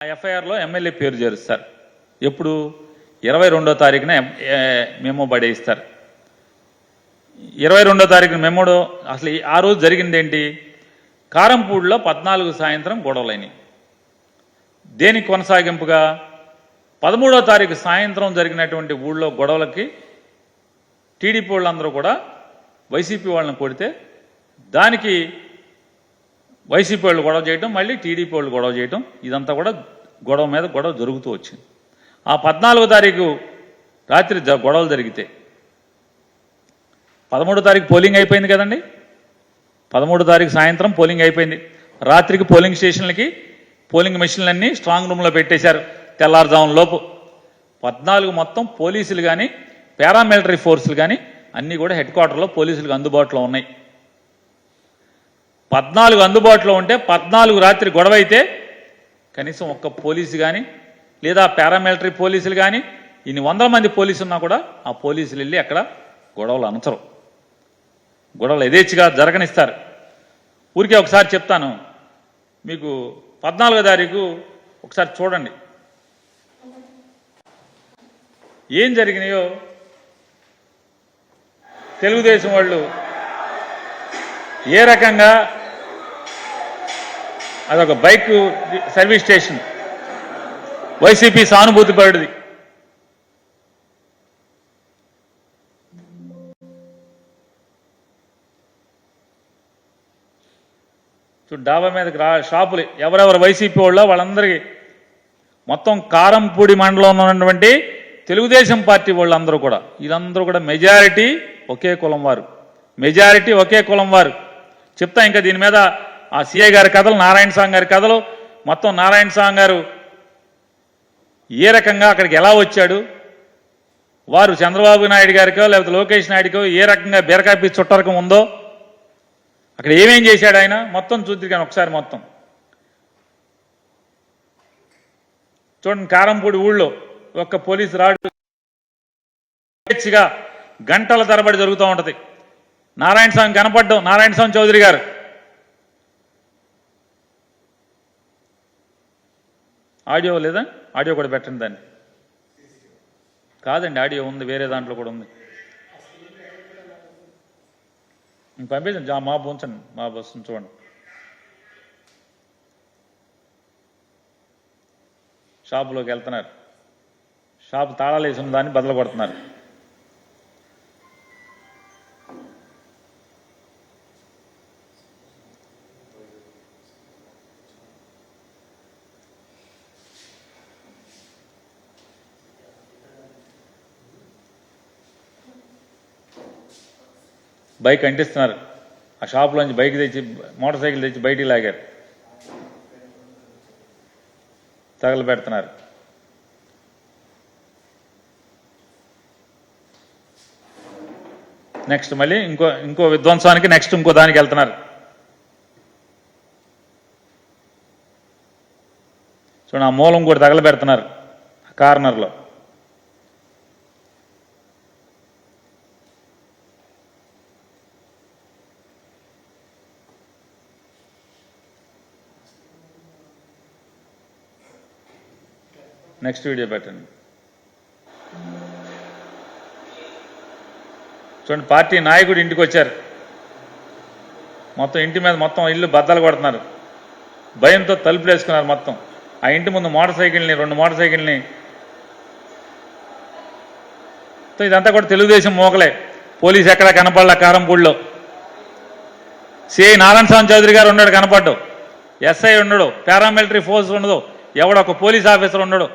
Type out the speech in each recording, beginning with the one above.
ఆ ఎఫ్ఐఆర్లో ఎమ్మెల్యే పేరు చేరుస్తారు. ఎప్పుడు 22వ తారీఖున మెమో పడేయిస్తారు. 22వ తారీఖున మెమోలో అసలు ఆ రోజు జరిగింది ఏంటి? కారంపూడిలో 14 సాయంత్రం గొడవలైనవి. దేనికి కొనసాగింపుగా 13వ తారీఖు సాయంత్రం జరిగినటువంటి ఊళ్ళో గొడవలకి టీడీపీ వాళ్ళందరూ కూడా వైసీపీ వాళ్ళని కొడితే దానికి వైసీపీ వాళ్ళు గొడవ చేయడం, మళ్ళీ టీడీపీ వాళ్ళు గొడవ చేయడం, ఇదంతా కూడా గొడవ మీద గొడవ జరుగుతూ వచ్చింది. ఆ 14వ తారీఖు రాత్రి గొడవలు జరిగితే 13వ తారీఖు పోలింగ్ అయిపోయింది కదండి. 13వ తారీఖు సాయంత్రం పోలింగ్ అయిపోయింది. రాత్రికి పోలింగ్ స్టేషన్లకి పోలింగ్ మెషిన్లన్నీ స్ట్రాంగ్ రూమ్లో పెట్టేశారు. తెల్లారుజామున లోపు 14 మొత్తం పోలీసులు కానీ పారామిలిటరీ ఫోర్సులు కానీ అన్నీ కూడా హెడ్ క్వార్టర్లో పోలీసులకు అందుబాటులో ఉన్నాయి. 14 అందుబాటులో ఉంటే 14 రాత్రి గొడవ అయితే కనీసం ఒక్క పోలీసు కానీ లేదా పారామిలిటరీ పోలీసులు కానీ ఇన్ని వందల మంది పోలీసులు ఉన్నా కూడా ఆ పోలీసులు వెళ్ళి అక్కడ గొడవలు అనచరు. గొడవలు యథేచ్ఛగా జరగనిస్తారు. ఊరికే ఒకసారి చెప్తాను మీకు. 14వ తారీఖు ఒకసారి చూడండి ఏం జరిగినాయో. తెలుగుదేశం వాళ్ళు ఏ రకంగా అదొక బైక్ సర్వీస్ స్టేషన్, వైసీపీ సానుభూతి పరుడిది. డాబా మీదకి షాపులు ఎవరెవరు వైసీపీ వాళ్ళో వాళ్ళందరికీ మొత్తం కారంపూడి మండలంలో ఉన్నటువంటి తెలుగుదేశం పార్టీ వాళ్ళందరూ కూడా వీళ్ళందరూ కూడా మెజారిటీ ఒకే కులం వారు, మెజారిటీ ఒకే కులం వారు. చెప్తా ఇంకా దీని మీద ఆ సిఐ గారి కథలు, నారాయణ స్వామి గారి కథలు, మొత్తం నారాయణ స్వామి గారు ఏ రకంగా అక్కడికి ఎలా వచ్చాడు, వారు చంద్రబాబు నాయుడు గారికో లేకపోతే లోకేష్ నాయుడుకో ఏ రకంగా బీరకాయ చుట్టరకం ఉందో, అక్కడ ఏమేం చేశాడు ఆయన మొత్తం చూద్దాం ఒకసారి. మొత్తం చూడండి. కారంపూడి ఊళ్ళో ఒక్క పోలీసు రాడు గంటల తరబడి జరుగుతూ ఉంటుంది. నారాయణ స్వామి కనపడ్డం, నారాయణ స్వామి చౌదరి గారు ఆడియో లేదా? ఆడియో కూడా పెట్టండి. దాన్ని కాదండి, ఆడియో ఉంది, వేరే దాంట్లో కూడా ఉంది. పంపించండి, మా ఉంచండి, మా బస్సు చూడండి. షాపులోకి వెళ్తున్నారు, షాపు తాళాలు వేసి ఉన్న దాన్ని బదులు కొడుతున్నారు. బైక్ అంటిస్తున్నారు. ఆ షాపులోంచి బైక్ తెచ్చి మోటార్ సైకిల్ తెచ్చి బయటికి లాగారు, తగలు పెడుతున్నారు. నెక్స్ట్ మళ్ళీ ఇంకో విధ్వంసానికి నెక్స్ట్ ఇంకో దానికి వెళ్తున్నారు. చూడండి, ఆ మూలం కూడా తగల పెడుతున్నారు కార్నర్లో. నెక్స్ట్ వీడియో పెట్టండి. చూడండి, పార్టీ నాయకుడు ఇంటికి వచ్చారు, మొత్తం ఇంటి మీద మొత్తం ఇల్లు బద్దలు కొడుతున్నారు, భయంతో తలుపులు వేసుకున్నారు. మొత్తం ఆ ఇంటి ముందు మోటార్ సైకిల్ని, 2 మోటార్ సైకిల్ని, ఇదంతా కూడా తెలుగుదేశం మోకలే. పోలీసు ఎక్కడా కనపడలే. కారంపూడిలో సిఐ నారాయణ స్వామి చౌదరి గారు ఉన్నాడు, కనపడ్డు. ఎస్ఐ ఉండడు, పారామిలిటరీ ఫోర్స్ ఉండదు, ఎవడొక పోలీస్ ఆఫీసర్ ఉండడు.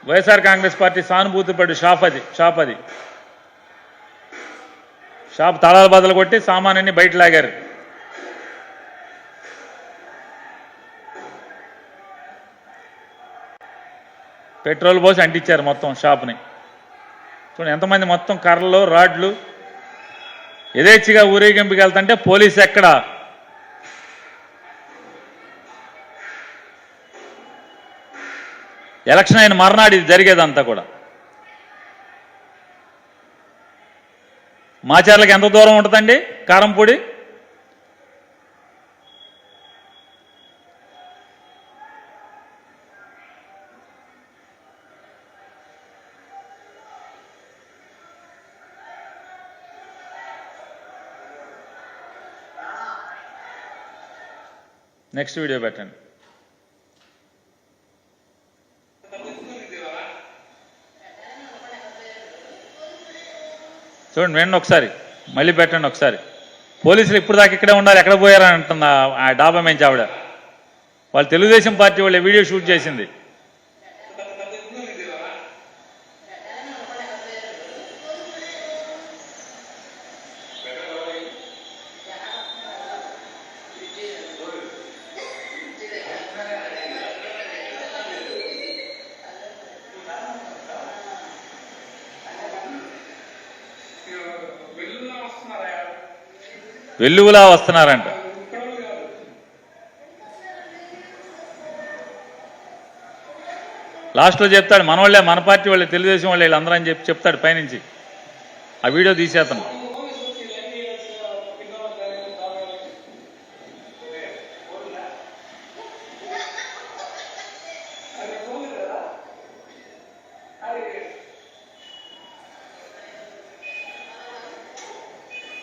వైఎస్ఆర్ కాంగ్రెస్ పార్టీ సానుభూతి పడి షాప్ అది షాప్ తాళాలు బదులు కొట్టి సామాన్యాన్ని బయట లాగారు. పెట్రోల్ పోసి అంటించారు మొత్తం షాప్ని. చూడండి ఎంతమంది, మొత్తం కర్రలు, రాడ్లు యథేచ్ఛగా ఊరేగింపుకి వెళ్తుంటే పోలీసు ఎక్కడ? ఎలక్షన్ అయిన మర్నాడు ఇది జరిగేదంతా కూడా. మాచర్లకి ఎంత దూరం ఉంటుందండి కారంపూడి? నెక్స్ట్ వీడియో పెట్టండి. చూడండి, వినండి ఒకసారి, మళ్ళీ పెట్టండి ఒకసారి. పోలీసులు ఇప్పుడు దాకా ఇక్కడే ఉన్నారు, ఎక్కడ పోయారని అంటుంది ఆ డాబా మేంచి ఆవిడ. వాళ్ళు తెలుగుదేశం పార్టీ వాళ్ళే వీడియో షూట్ చేసింది. వెల్లువలా వస్తున్నారంట. లాస్ట్లో చెప్తాడు మనోళ్ళే, మన పార్టీ వాళ్ళే, తెలుగుదేశం వాళ్ళే వీళ్ళందరూ అని చెప్తాడు పైనుంచి. ఆ వీడియో తీసేతను.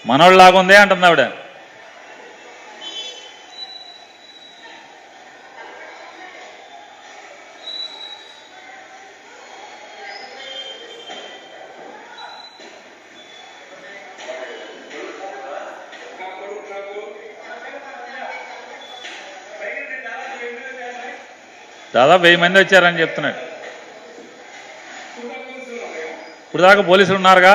మనోళ్ళలాగా ఉందే అంటుంది ఆవిడ. దాదాపు 1000 మంది వచ్చారని చెప్తున్నాడు. ఇప్పుడు దాకా పోలీసులు ఉన్నారుగా.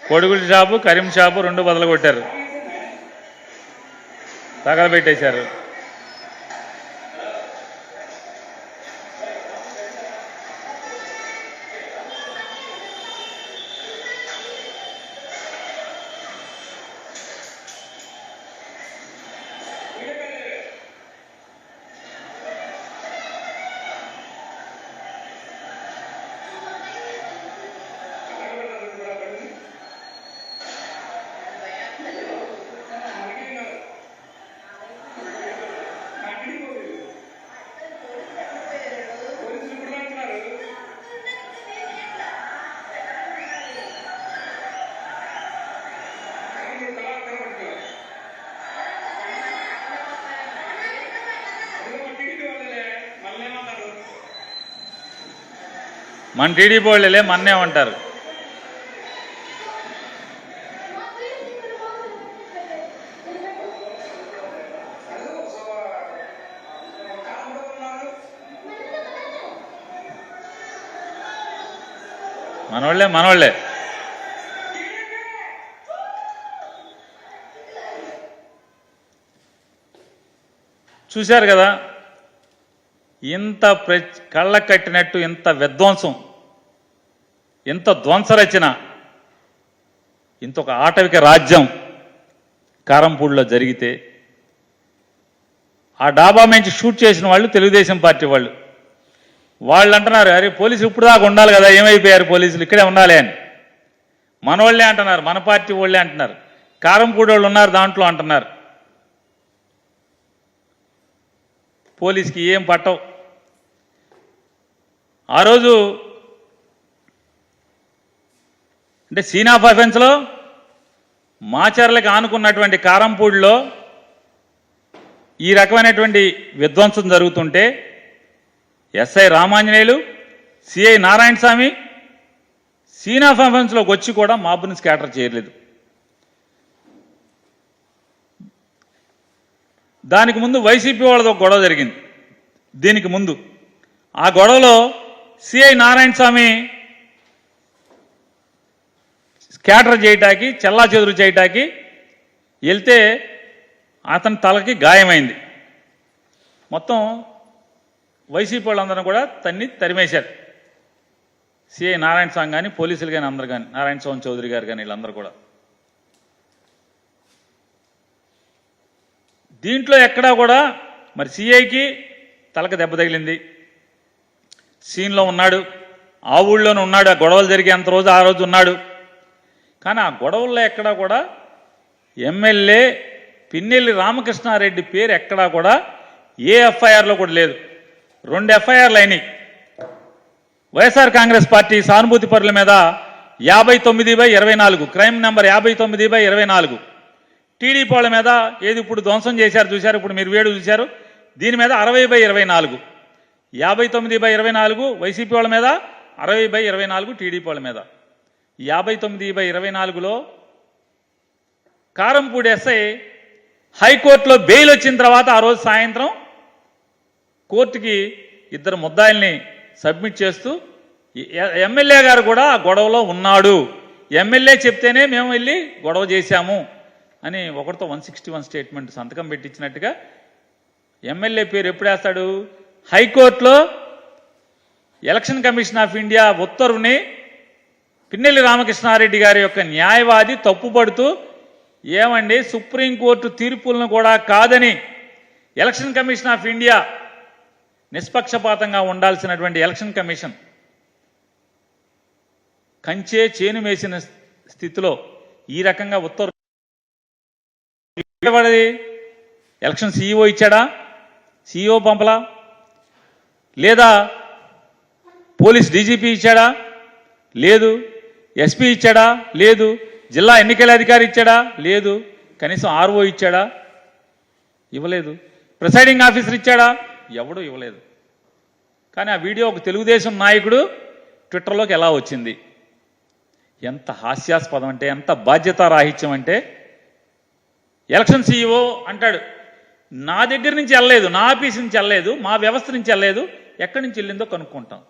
కోడిగుడి షాపు, కరీం షాపు 2 బదులు కొట్టారు, తగలబెట్టేశారు. మన టీడీపీ వాళ్ళే మన్నేమంటారు. మనోళ్ళే చూశారు కదా, ఇంత కళ్ళ కట్టినట్టు ఇంత విధ్వంసం, ఇంత ధ్వంసరచన, ఇంత ఒక ఆటవిక రాజ్యం కారంపూడిలో జరిగితే ఆ డాబా నుంచి షూట్ చేసిన వాళ్ళు తెలుగుదేశం పార్టీ వాళ్ళు అంటున్నారు, అరే పోలీసులు ఇప్పుడు దాకా ఉండాలి కదా, ఏమైపోయారు పోలీసులు, ఇక్కడే ఉండాలి అని. మనోళ్ళే అంటున్నారు, మన పార్టీ వాళ్ళే అంటున్నారు, కారంపూడి వాళ్ళు ఉన్నారు దాంట్లో అంటున్నారు. పోలీస్కి ఏం పట్టవు. ఆ రోజు అంటే సీన్ ఆఫ్ అఫెన్స్లో మాచర్లకి ఆనుకున్నటువంటి కారంపూడిలో ఈ రకమైనటువంటి విధ్వంసం జరుగుతుంటే SI Ramanjaneyulu, CI Narayanaswamy scene of అఫెన్స్లోకి వచ్చి కూడా మాబ్ని స్కాటర్ చేయలేదు. దానికి ముందు వైసీపీ వాళ్ళతో గొడవ జరిగింది. దీనికి ముందు ఆ గొడవలో సిఐ నారాయణస్వామి స్కాటర్ చేయటానికి, చెల్లా చెదురు చేయటానికి వెళ్తే అతని తలకి గాయమైంది. మొత్తం వైసీపీ వాళ్ళందరూ కూడా తరిమేశారు. సిఐ నారాయణ స్వామి కానీ పోలీసులు కానీ అందరు కానీ నారాయణ స్వామి చౌదరి గారు కానీ వీళ్ళందరూ కూడా దీంట్లో ఎక్కడా కూడా మరి సిఐకి తలకు దెబ్బ తగిలింది, సీన్లో ఉన్నాడు, ఆ ఊళ్ళోనే ఉన్నాడు, ఆ గొడవలు జరిగేంత రోజు ఆ రోజు ఉన్నాడు. కానీ ఆ గొడవల్లో ఎక్కడా కూడా ఎమ్మెల్యే పిన్నెల్లి రామకృష్ణారెడ్డి పేరు ఎక్కడా కూడా ఏ ఎఫ్ఐఆర్లో కూడా లేదు. 2 ఎఫ్ఐఆర్లు అయినాయి. వైఎస్ఆర్ కాంగ్రెస్ పార్టీ సానుభూతి పరుల మీద 59/24 క్రైమ్ నెంబర్ 59/24. టీడీపీ వాళ్ళ మీద ఏది ఇప్పుడు ధ్వంసం చేశారు చూశారు, ఇప్పుడు మీరు వేడు చూశారు, దీని మీద 60/24. 59/24 వైసీపీ వాళ్ళ మీద, 60/24 టీడీపీ వాళ్ళ మీద. 59/24లో కారంపూడి ఎస్ఐ హైకోర్టులో బెయిల్ వచ్చిన తర్వాత ఆ రోజు సాయంత్రం కోర్టుకి 2 ముద్దాయిల్ని సబ్మిట్ చేస్తూ ఎమ్మెల్యే గారు కూడా ఆ గొడవలో ఉన్నాడు, ఎమ్మెల్యే చెప్తేనే మేము వెళ్ళి గొడవ చేశాము అని ఒకరితో 161 స్టేట్మెంట్ సంతకం పెట్టించినట్టుగా ఎమ్మెల్యే పేరు ఎప్పుడు వేస్తాడు? హైకోర్టులో ఎలక్షన్ కమిషన్ ఆఫ్ ఇండియా ఉత్తర్వుని పిన్నెల్లి రామకృష్ణారెడ్డి గారి యొక్క న్యాయవాది తప్పుపడుతూ ఏమండి సుప్రీంకోర్టు తీర్పులను కూడా కాదని ఎలక్షన్ కమిషన్ ఆఫ్ ఇండియా నిష్పక్షపాతంగా ఉండాల్సినటువంటి ఎలక్షన్ కమిషన్ కంచే చేను వేసిన స్థితిలో ఈ రకంగా ఉత్తర్వు ఎలక్షన్ సీఈఓ ఇచ్చాడా? సీఈఓ పంపలా? లేదా పోలీస్ డీజీపీ ఇచ్చాడా? లేదు. ఎస్పీ ఇచ్చాడా? లేదు. జిల్లా ఎన్నికల అధికారి ఇచ్చాడా? లేదు. కనీసం ఆర్ఓ ఇచ్చాడా? ఇవ్వలేదు. ప్రిసైడింగ్ ఆఫీసర్ ఇచ్చాడా? ఎవడూ ఇవ్వలేదు. కానీ ఆ వీడియో ఒక తెలుగుదేశం నాయకుడు ట్విట్టర్లోకి ఎలా వచ్చింది? ఎంత హాస్యాస్పదం అంటే, ఎంత బాధ్యతారాహిత్యం అంటే, ఎలక్షన్ సీఈఓ అంటాడు నా దగ్గర నుంచి వెళ్ళలేదు, నా ఆఫీస్ నుంచి వెళ్ళలేదు, మా వ్యవస్థ నుంచి వెళ్ళలేదు, ఎక్కడి నుంచి వెళ్ళిందో కనుక్కుంటాం.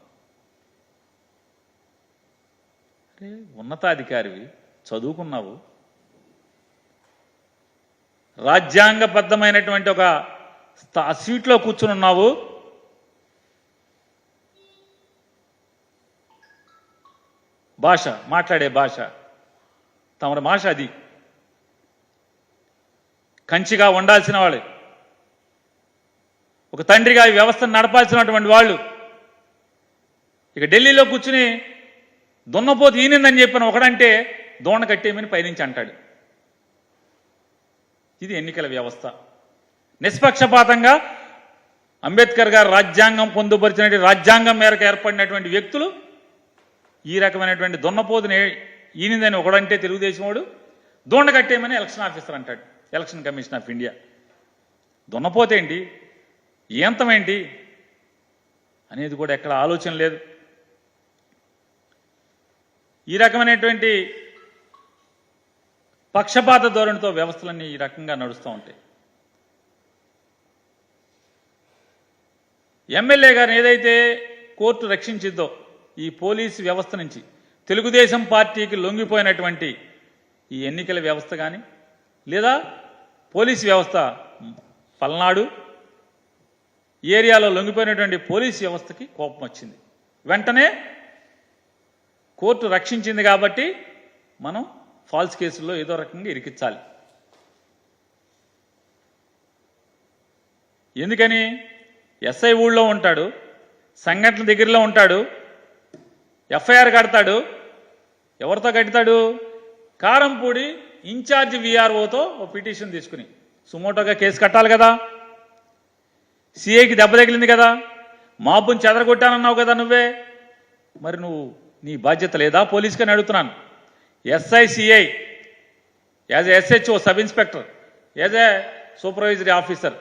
ఉన్నతాధికారివి, చదువుకున్నావు, రాజ్యాంగబద్ధమైనటువంటి ఒక సీట్లో కూర్చుని ఉన్నావు, భాష మాట్లాడే భాష తమరి భాష అది. కంచిగా ఉండాల్సిన వాళ్ళు, ఒక తండ్రిగా ఈ వ్యవస్థను నడపాల్సినటువంటి వాళ్ళు ఇక ఢిల్లీలో కూర్చుని దున్నపోతు ఈనిందని చెప్పిన ఒకడంటే దోణ కట్టేయమని పైనుంచి అంటాడు. ఇది ఎన్నికల వ్యవస్థ. నిష్పక్షపాతంగా అంబేద్కర్ గారు రాజ్యాంగం పొందుపరిచినటువంటి రాజ్యాంగం మేరకు ఏర్పడినటువంటి వ్యక్తులు ఈ రకమైనటువంటి దున్నపోతుని ఈనిందని ఒకడంటే తెలుగుదేశం వాడు దోణ కట్టేయమని ఎలక్షన్ ఆఫీసర్ అంటాడు, ఎలక్షన్ కమిషన్ ఆఫ్ ఇండియా. దున్నపోతేంటి, ఏంతమేంటి అనేది కూడా ఎక్కడ ఆలోచన లేదు. ఈ రకమైనటువంటి పక్షపాత ధోరణితో వ్యవస్థలన్నీ ఈ రకంగా నడుస్తూ ఉంటాయి. ఎమ్మెల్యే గారిని ఏదైతే కోర్టు రక్షించిందో ఈ పోలీసు వ్యవస్థ నుంచి తెలుగుదేశం పార్టీకి లొంగిపోయినటువంటి ఈ ఎన్నికల వ్యవస్థ కానీ లేదా పోలీసు వ్యవస్థ, పల్నాడు ఏరియాలో లొంగిపోయినటువంటి పోలీసు వ్యవస్థకి కోపం వచ్చింది. వెంటనే కోర్టు రక్షించింది కాబట్టి మనం ఫాల్స్ కేసుల్లో ఏదో రకంగా ఇరికించాలి. ఎందుకని? ఎస్ఐ ఊళ్ళో ఉంటాడు, సంఘటన దగ్గరలో ఉంటాడు, ఎఫ్ఐఆర్ కడతాడు. ఎవరితో కడతాడు? కారంపూడి ఇన్ఛార్జ్ విఆర్ఓతో ఓ పిటిషన్ తీసుకుని సుమోటోగా కేసు కట్టాలి కదా. సిఐకి దెబ్బ తగిలింది కదా, మాబుని చెదరగొట్టానన్నావు కదా నువ్వే, మరి నువ్వు నీ బాధ్యత లేదా పోలీసుకని అడుగుతున్నాను. SI CI as a SHO sub inspector, as a supervisory officer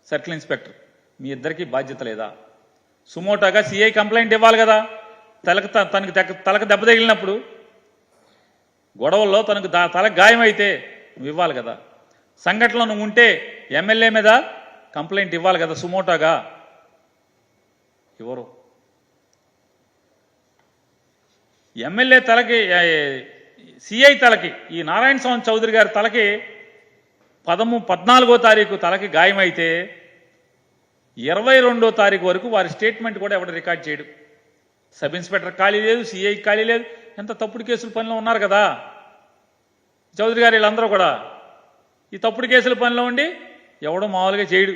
circle inspector, మీ ఇద్దరికీ బాధ్యత లేదా? సుమోటోగా సిఐ కంప్లైంట్ ఇవ్వాలి కదా. తనకు దెబ్బ తగిలినప్పుడు గొడవల్లో తనకు తలకు గాయమైతే నువ్వు ఇవ్వాలి కదా. సంఘటనలో నువ్వు ఉంటే ఎమ్మెల్యే మీద కంప్లైంట్ ఇవ్వాలి కదా సుమోటోగా. ఎవరు? ఎమ్మెల్యే తలకి, సిఐ తలకి, ఈ నారాయణ స్వామి చౌదరి గారి తలకి 14వ తారీఖు తలకి గాయమైతే 22వ తారీఖు వరకు వారి స్టేట్మెంట్ కూడా ఎవడు రికార్డ్ చేయడు. సబ్ ఇన్స్పెక్టర్ ఖాళీ లేదు, సిఐ ఖాళీ లేదు. ఎంత తప్పుడు కేసుల పనిలో ఉన్నారు కదా చౌదరి గారు, వీళ్ళందరూ కూడా ఈ తప్పుడు కేసుల పనిలో ఉండి ఎవడో మామూలుగా చేయడు.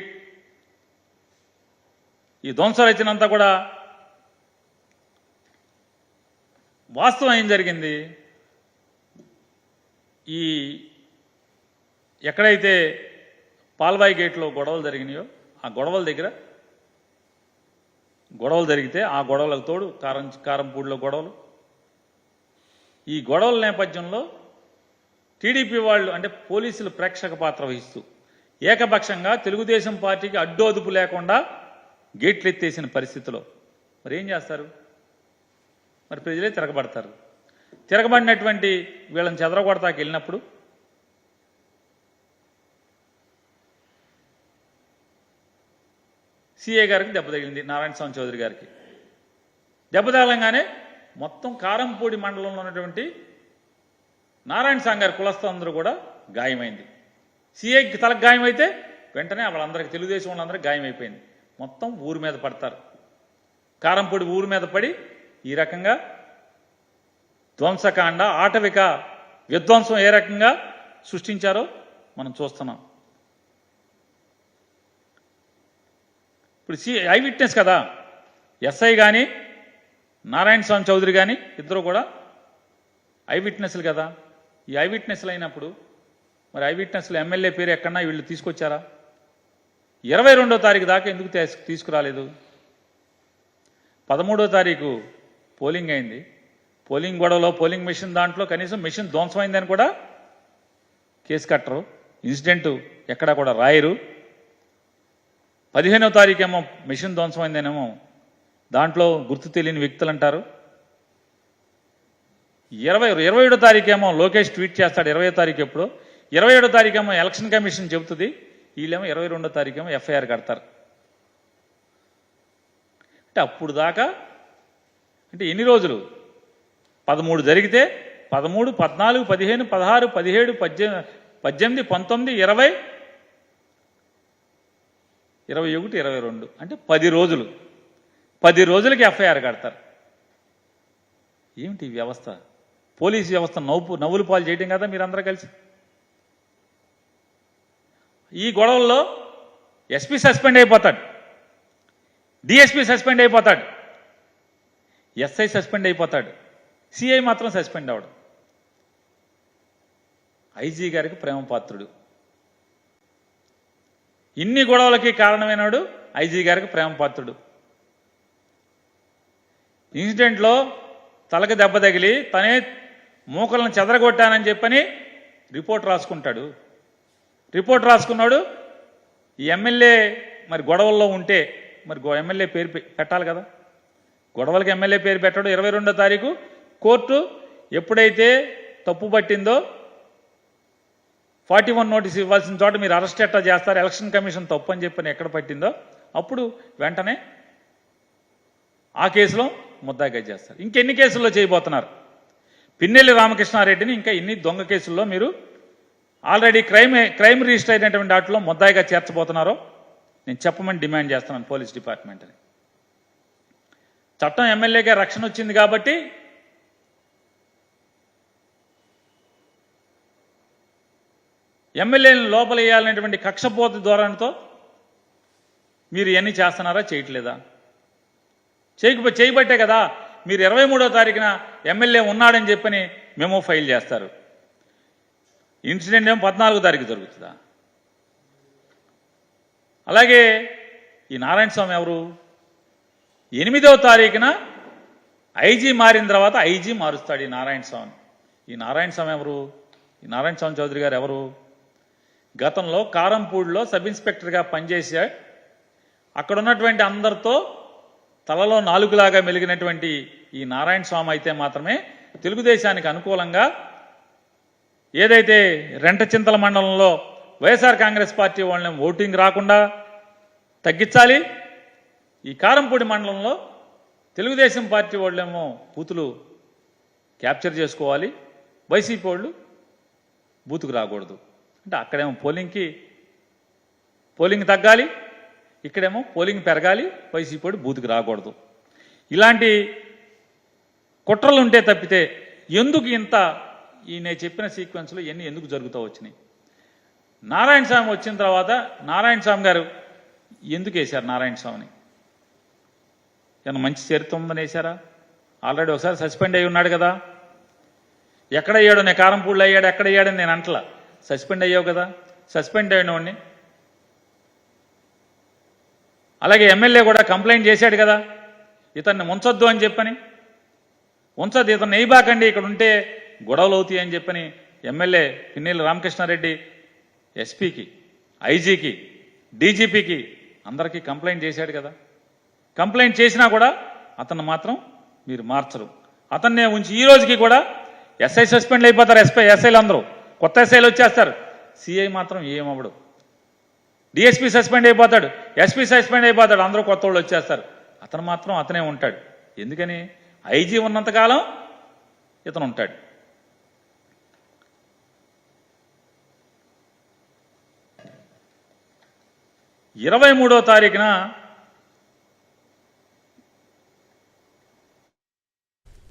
ఈ ధ్వంసరచనంతా కూడా వాస్తవం ఏం జరిగింది, ఈ ఎక్కడైతే పాల్బాయి గేట్లో గొడవలు జరిగినాయో ఆ గొడవల దగ్గర గొడవలు జరిగితే ఆ గొడవలకు తోడు కారంపూడిలో గొడవలు, ఈ గొడవల నేపథ్యంలో టీడీపీ వాళ్ళు అంటే పోలీసులు ప్రేక్షక పాత్ర వహిస్తూ ఏకపక్షంగా తెలుగుదేశం పార్టీకి అడ్డోదుపు లేకుండా గేట్లు ఎత్తేసిన పరిస్థితిలో మరి ఏం చేస్తారు? మరి ప్రజలే తిరగబడతారు. తిరగబడినటువంటి వీళ్ళని చెదరగొడతాకి వెళ్ళినప్పుడు సిఐ గారికి దెబ్బ తగిలింది, నారాయణస్వామి చౌదరి గారికి. దెబ్బ తగలంగానే మొత్తం కారంపూడి మండలంలో ఉన్నటువంటి నారాయణస్వామి గారి కులస్తులందరూ కూడా గాయమైంది. సిఐకి తలకు గాయమైతే వెంటనే వాళ్ళందరికీ తెలుగుదేశం వాళ్ళందరికీ గాయమైపోయింది. మొత్తం ఊరి మీద పడతారు. కారంపూడి ఊరి మీద పడి ఈ రకంగా ధ్వంసకాండ, ఆటవిక విధ్వంసం ఏ రకంగా సృష్టించారో మనం చూస్తున్నాం. ఇప్పుడు ఐ విట్నెస్ కదా, ఎస్ఐ కానీ నారాయణస్వామి చౌదరి కానీ ఇద్దరు కూడా ఐ విట్నెస్లు కదా. ఈ ఐ విట్నెస్లు అయినప్పుడు మరి ఐ విట్నెస్లు ఎమ్మెల్యే పేరు ఎక్కడన్నా వీళ్ళు తీసుకొచ్చారా? 22వ తారీఖు దాకా ఎందుకు తీసుకురాలేదు? 13వ తారీఖు పోలింగ్ అయింది. పోలింగ్ గొడవలో పోలింగ్ మెషిన్ దాంట్లో కనీసం మెషిన్ ధ్వంసమైందని కూడా కేసు కట్టరు, ఇన్సిడెంట్ ఎక్కడా కూడా రాయరు. 15వ తారీఖు ఏమో మెషిన్ ధ్వంసమైందనేమో దాంట్లో గుర్తు తెలియని వ్యక్తులు అంటారు. 27వ తారీఖు ఏమో లోకేష్ ట్వీట్ చేస్తాడు, 20వ తారీఖు ఎప్పుడు, 27వ తారీఖు ఏమో ఎలక్షన్ కమిషన్ చెబుతుంది, వీళ్ళేమో 22వ తారీఖు ఏమో ఎఫ్ఐఆర్ కడతారు. అంటే అప్పుడు దాకా అంటే ఎన్ని రోజులు? 13 జరిగితే 13, 14, 15, 16, 17, 18, 19, 20, 21, 22 అంటే 10 రోజులు. 10 రోజులకి ఎఫ్ఐఆర్ కడతారు. ఏమిటి వ్యవస్థ? పోలీసు వ్యవస్థ నవ్వులు పాలు చేయడం కదా మీరందరూ కలిసి. ఈ గొడవల్లో ఎస్పీ సస్పెండ్ అయిపోతాడు, డిఎస్పీ సస్పెండ్ అయిపోతాడు, ఎస్ఐ సస్పెండ్ అయిపోతాడు, సిఐ మాత్రం సస్పెండ్ అవడు. ఐజీ గారికి ప్రేమ పాత్రుడు. ఇన్ని గొడవలకి కారణమైనడు ఐజీ గారికి ప్రేమ పాత్రుడు. ఇన్సిడెంట్లో తలకు దెబ్బ తగిలి తనే మూకలను చెదరగొట్టానని చెప్పని రిపోర్ట్ రాసుకుంటాడు. రిపోర్ట్ రాసుకున్నాడు. ఈ ఎమ్మెల్యే మరి గొడవల్లో ఉంటే మరి ఎమ్మెల్యే పేరు పెట్టాలి కదా. గొడవలకి ఎమ్మెల్యే పేరు పెట్టాడు. 22వ తారీఖు కోర్టు ఎప్పుడైతే తప్పు పట్టిందో 41 నోటీస్ ఇవ్వాల్సిన చోట మీరు అరెస్ట్ ఎట్లా చేస్తారు, ఎలక్షన్ కమిషన్ తప్పు అని చెప్పని ఎక్కడ పట్టిందో అప్పుడు వెంటనే ఆ కేసులో ముద్దాయిగా చేస్తారు. ఇంకెన్ని కేసుల్లో చేయబోతున్నారు? పిన్నెల్లి రామకృష్ణారెడ్డిని ఇంకా ఇన్ని దొంగ కేసుల్లో మీరు ఆల్రెడీ క్రైమ్ రిజిస్టర్ అయినటువంటి వాటిలో ముద్దాయిగా చేర్చబోతున్నారో నేను చెప్పమని డిమాండ్ చేస్తున్నాను పోలీస్ డిపార్ట్మెంట్ని. చట్టం ఎమ్మెల్యేగా రక్షణ వచ్చింది కాబట్టి ఎమ్మెల్యేలను లోపల వేయాలనేటువంటి కక్షపోత ధోరణితో మీరు ఇవన్నీ చేస్తున్నారా, చేయట్లేదా? చేయబట్టే కదా మీరు 23వ తారీఖున ఎమ్మెల్యే ఉన్నాడని చెప్పని మెమో ఫైల్ చేస్తారు. ఇన్సిడెంట్ ఏమో 14వ తారీఖు జరుగుతుందా? అలాగే ఈ నారాయణ స్వామి ఎవరు? 8వ తారీఖున ఐజీ మారిన తర్వాత ఐజీ మారుస్తాడు ఈ నారాయణ స్వామి. ఈ నారాయణ స్వామి ఎవరు? ఈ నారాయణ స్వామి చౌదరి గారు ఎవరు? గతంలో కారంపూడిలో సబ్ ఇన్స్పెక్టర్గా పనిచేసే అక్కడ ఉన్నటువంటి అందరితో తలలో నాలుగులాగా మెలిగినటువంటి ఈ నారాయణ స్వామి అయితే మాత్రమే తెలుగుదేశానికి అనుకూలంగా ఏదైతే రెంటచింతల మండలంలో వైఎస్ఆర్ కాంగ్రెస్ పార్టీ వాళ్ళని ఓటింగ్ రాకుండా తగ్గించాలి, ఈ కారంపూడి మండలంలో తెలుగుదేశం పార్టీ వాళ్ళేమో బూతులు క్యాప్చర్ చేసుకోవాలి, వైసీపీ వాళ్ళు బూతుకు రాకూడదు. అంటే అక్కడేమో పోలింగ్ తగ్గాలి, ఇక్కడేమో పోలింగ్ పెరగాలి, వైసీపీ వాడు బూతుకు రాకూడదు. ఇలాంటి కుట్రలు ఉంటే తప్పితే ఎందుకు ఇంత ఈ నేను చెప్పిన సీక్వెన్స్లో ఇవన్నీ ఎందుకు జరుగుతూ వచ్చినాయి? నారాయణ స్వామి వచ్చిన తర్వాత నారాయణ స్వామి గారు ఎందుకు వేశారు నారాయణ స్వామిని? ఏమన్నా మంచి చరిత్ర ఉందని వేశారా? ఆల్రెడీ ఒకసారి సస్పెండ్ అయ్యి ఉన్నాడు కదా. ఎక్కడ అయ్యాడు? నేను కారంపూడిలో అయ్యాడు, ఎక్కడ అయ్యాడని నేను అంటలా. సస్పెండ్ అయ్యావు కదా, సస్పెండ్ అయిన వాడిని. అలాగే ఎమ్మెల్యే కూడా కంప్లైంట్ చేశాడు కదా, ఇతన్ని ఉంచొద్దు అని చెప్పని. ఉంచొద్దు, ఇతను నెయ్యబాకండి, ఇక్కడ ఉంటే గొడవలు అవుతాయి అని చెప్పని ఎమ్మెల్యే పిన్నెల్లి రామకృష్ణారెడ్డి ఎస్పీకి, ఐజీకి, డీజీపీకి అందరికీ కంప్లైంట్ చేశాడు కదా. కంప్లైంట్ చేసినా కూడా అతన్ని మాత్రం మీరు మార్చరు. అతన్నే ఉంచి ఈ రోజుకి కూడా ఎస్ఐ సస్పెండ్ అయిపోతారు. ఎస్ఐలు అందరూ కొత్త ఎస్ఐలు వచ్చేస్తారు. సిఐ మాత్రం ఏమవ్వడు. డిఎస్పీ సస్పెండ్ అయిపోతాడు, ఎస్పీ సస్పెండ్ అయిపోతాడు, అందరూ కొత్త వాళ్ళు వచ్చేస్తారు. అతను మాత్రం అతనే ఉంటాడు. ఎందుకని? ఐజీ ఉన్నంతకాలం ఇతను ఉంటాడు. ఇరవై 23వ తారీఖున